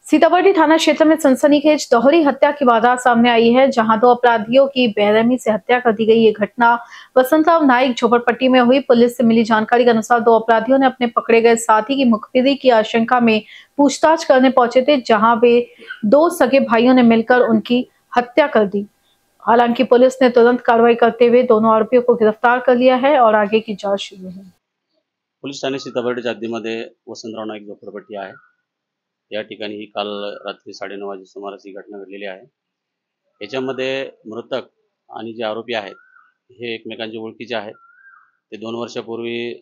सीतामढ़ी थाना क्षेत्र में सनसनीखेज दोहरी हत्या की वारदात सामने आई है, जहां दो अपराधियों की बेरहमी से हत्या कर दी गई। ये घटना वसंतराव नाइक झोपड़पट्टी में हुई। पुलिस से मिली जानकारी के अनुसार दो अपराधियों ने अपने पकड़े गए साथी की मुखबिरी की आशंका में पूछताछ करने पहुंचे थे, जहां वे दो सगे भाइयों ने मिलकर उनकी हत्या कर दी। हालांकि पुलिस ने तुरंत कार्रवाई करते हुए दोनों आरोपियों को गिरफ्तार कर लिया है और आगे की जांच शुरू है। पोलीस ठाणे सीताबर्डीच्या हद्दीमध्ये वसंतराव नाईक झोपडपट्टी आहे। या ठिकाणी ही काल रात्री 9:30 वाजे सुमारास ही घटना घडलेली आहे। याच्यामध्ये मृतक आणि जे आरोपी आहेत हे एकमेकांचे ओळखीचे आहेत। ते 2 वर्षापूर्वी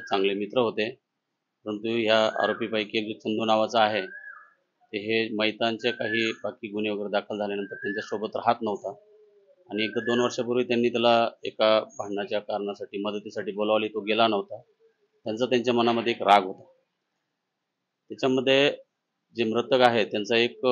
चांगले मित्र होते, परंतु ह्या आरोपीपैकी एक जो चंदू नावाचा आहे ते हे मैतांचे काही बाकी गुन्हे वगैरे दाखल झाल्यानंतर त्यांच्यासोबत राहत नव्हता आणि एकदा 2 वर्षापूर्वी त्यांनी त्याला एका भांडणाच्या कारणासाठी मदतीसाठी बोलावले, तो गेला नव्हता। त्यांच्या मनामध्ये एक राग होता। त्याच्यामध्ये जे मृतक आहे त्यांचा एक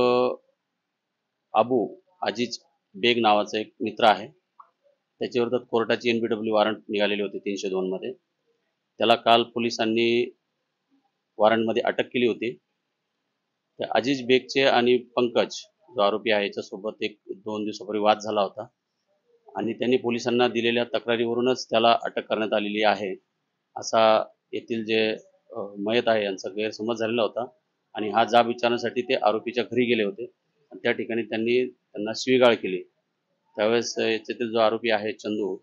अबू अजीज बेग नावाचा एक मित्र आहे। त्याच्या विरोधात कोर्टाची एनबीडब्ल्यू वॉरंट निघालेली होती 302 मध्ये। त्याला काल पोलिसांनी वॉरंटमध्ये अटक केली होती। त्या अजीज बेगचे आणि पंकज जो आरोपी आहे याच्यासोबत एक 2 दिवसापूर्वी वाद झाला होता आणि त्यांनी पोलिसांना दिलेल्या तक्रारीवरूनच त्याला अटक करण्यात आलेली आहे, असा येथील जे मयत आहे यांचा गैरसमज झालेला होता आणि हा जाब विचारण्यासाठी ते आरोपीच्या घरी गेले होते आणि त्या ठिकाणी त्यांना शिवीगाळ केली। त्यावेळेस याच्यातील जो आरोपी आहे चंदू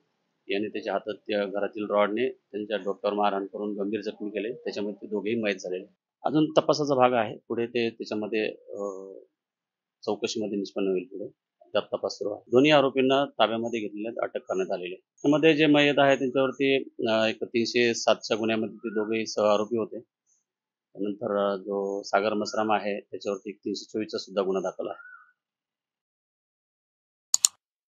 याने त्याच्या हातात त्या घरातील रॉडने त्यांच्या डोक्यावर मारहाण करून गंभीर जखमी केले। त्याच्यामध्ये ते दोघेही मयत झालेले। अजून तपासाचा भाग आहे, पुढे ते त्याच्यामध्ये चौकशीमध्ये निष्पन्न होईल। पुढे त्यात तपास सुरू आहे। दोन्ही आरोपींना ताब्यामध्ये घेतलेले अटक करण्यात आलेली आहे। त्यामध्ये जे मयत आहे त्यांच्यावरती एक 307च्या गुन्ह्यामध्ये ते दोघेही सहआरोपी होते। त्यानंतर जो सागर मसराम आहे त्याच्यावरती 324चा सुद्धा गुन्हा दाखल आहे।